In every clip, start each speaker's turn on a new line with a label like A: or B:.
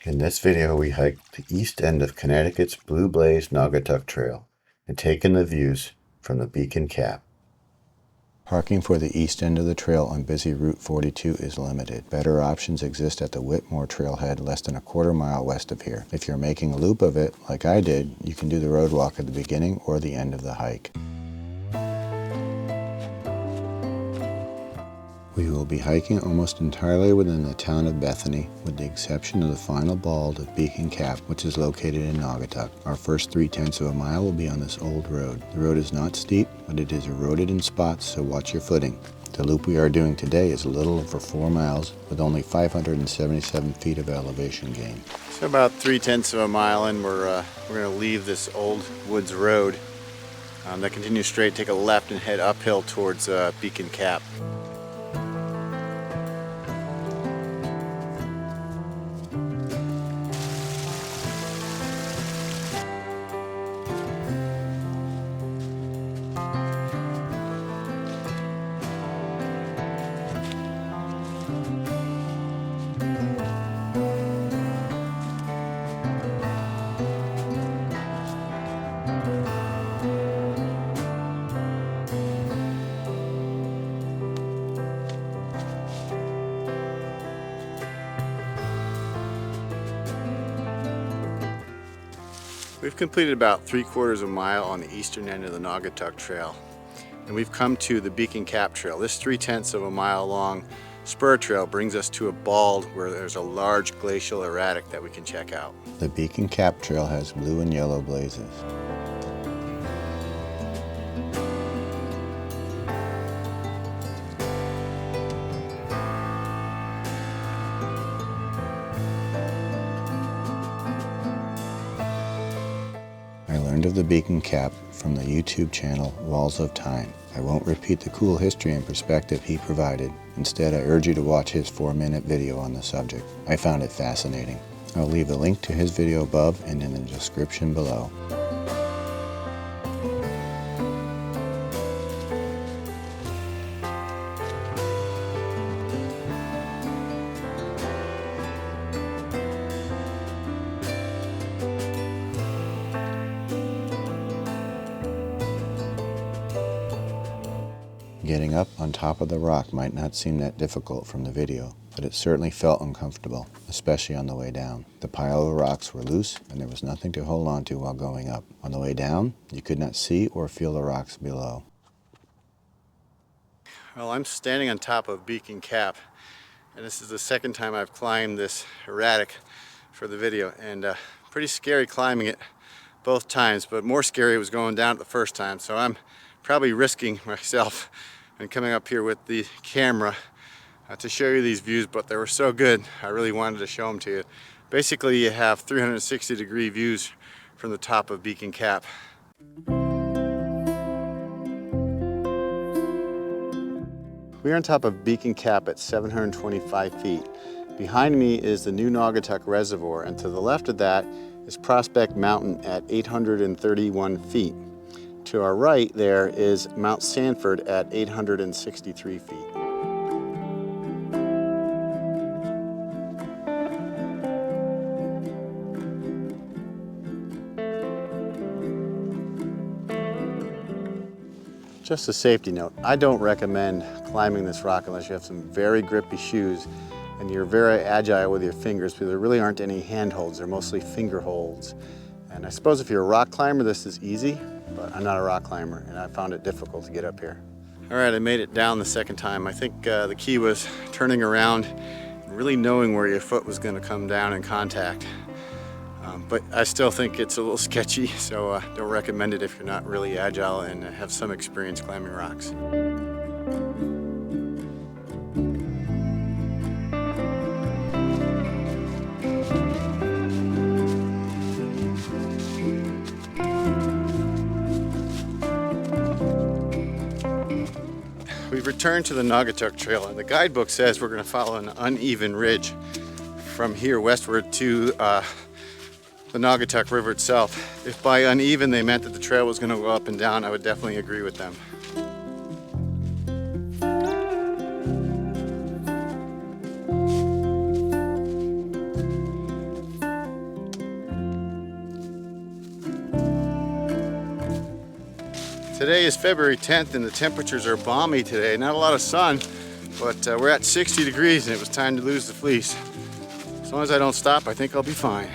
A: In this video, we hiked the east end of Connecticut's Blue Blaze Naugatuck Trail and taken the views from the Beacon Cap. Parking for the east end of the trail on busy Route 42 is limited. Better options exist at the Whittemore Trailhead less than a quarter mile west of here. If you're making a loop of it, like I did, you can do the road walk at the beginning or the end of the hike. We will be hiking almost entirely within the town of Bethany, with the exception of the final bald of Beacon Cap, which is located in Naugatuck. Our first 3/10 of a mile will be on this old road. The road is not steep, but it is eroded in spots, so watch your footing. The loop we are doing today is a little over 4 miles, with only 577 feet of elevation gain. So about 3/10 of a mile in, we're going to leave this old woods road that continues straight, take a left and head uphill towards Beacon Cap. We've completed about 3/4 of a mile on the eastern end of the Naugatuck Trail, and we've come to the Beacon Cap Trail. This 3/10 of a mile long spur trail brings us to a bald where there's a large glacial erratic that we can check out. The Beacon Cap Trail has blue and yellow blazes. I learned of the Beacon Cap from the YouTube channel Walls of Time. I won't repeat the cool history and perspective he provided. Instead, I urge you to watch his 4-minute video on the subject. I found it fascinating. I'll leave a link to his video above and in the description below. Getting up on top of the rock might not seem that difficult from the video, but it certainly felt uncomfortable, especially on the way down. The pile of rocks were loose and there was nothing to hold on to while going up. On the way down, you could not see or feel the rocks below. Well, I'm standing on top of Beacon Cap, and this is the second time I've climbed this erratic for the video, and pretty scary climbing it both times, but more scary was going down it the first time, so I'm probably risking myself and coming up here with the camera to show you these views, but they were so good I really wanted to show them to you. Basically, you have 360-degree views from the top of Beacon Cap. We are on top of Beacon Cap at 725 feet. Behind me is the new Naugatuck Reservoir, and to the left of that is Prospect Mountain at 831 feet. To our right there is Mount Sanford at 863 feet. Just a safety note, I don't recommend climbing this rock unless you have some very grippy shoes and you're very agile with your fingers, because there really aren't any handholds, they're mostly finger holds. And I suppose if you're a rock climber, this is easy, but I'm not a rock climber and I found it difficult to get up here. All right, I made it down the second time. I think the key was turning around and really knowing where your foot was going to come down in contact. But I still think it's a little sketchy, so don't recommend it if you're not really agile and have some experience climbing rocks. We've returned to the Naugatuck Trail, and the guidebook says we're going to follow an uneven ridge from here westward to the Naugatuck River itself. If by uneven they meant that the trail was going to go up and down, I would definitely agree with them. Today is February 10th and the temperatures are balmy today. Not a lot of sun, but we're at 60 degrees and it was time to lose the fleece. As long as I don't stop, I think I'll be fine.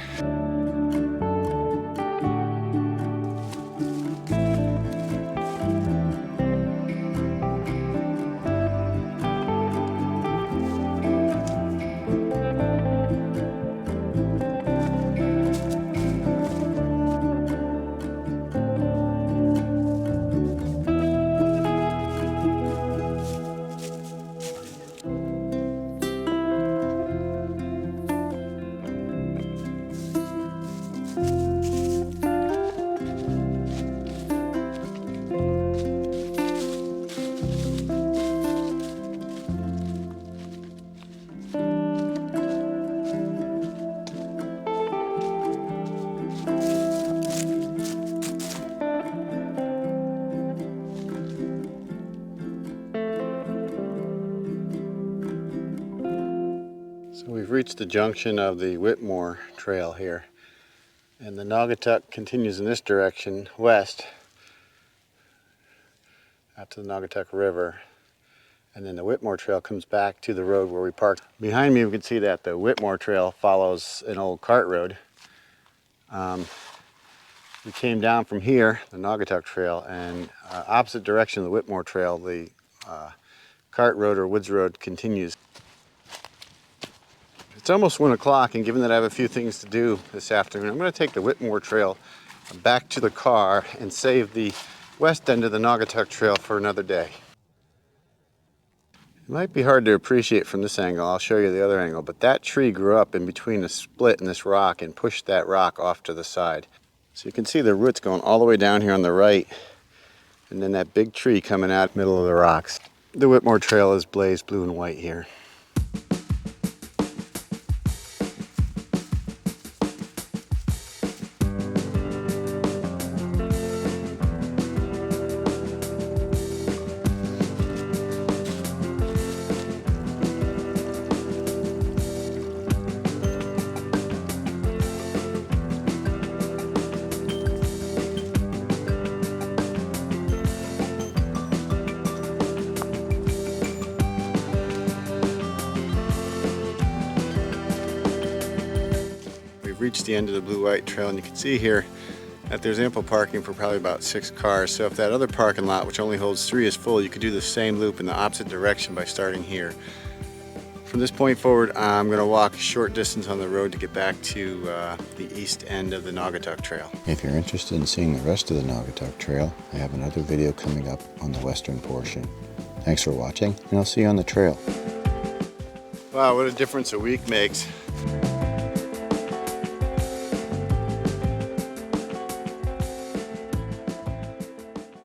A: So we've reached the junction of the Whittemore Trail here, and the Naugatuck continues in this direction west out to the Naugatuck River, and then the Whittemore Trail comes back to the road where we parked. Behind me we can see that the Whittemore Trail follows an old cart road. We came down from here, the Naugatuck Trail, and opposite direction of the Whittemore Trail, the cart road or woods road continues. It's almost 1 o'clock, and given that I have a few things to do this afternoon, I'm going to take the Whittemore Trail back to the car and save the west end of the Naugatuck Trail for another day. It might be hard to appreciate from this angle. I'll show you the other angle, but that tree grew up in between a split in this rock and pushed that rock off to the side. So you can see the roots going all the way down here on the right, and then that big tree coming out in the middle of the rocks. The Whittemore Trail is blazed blue and white here. Reached the end of the blue-white trail, and you can see here that there's ample parking for probably about 6 cars. So if that other parking lot, which only holds 3, is full, you could do the same loop in the opposite direction by starting here. From this point forward, I'm going to walk a short distance on the road to get back to the east end of the Naugatuck Trail. If you're interested in seeing the rest of the Naugatuck Trail, I have another video coming up on the western portion. Thanks for watching, and I'll see you on the trail. Wow, what a difference a week makes.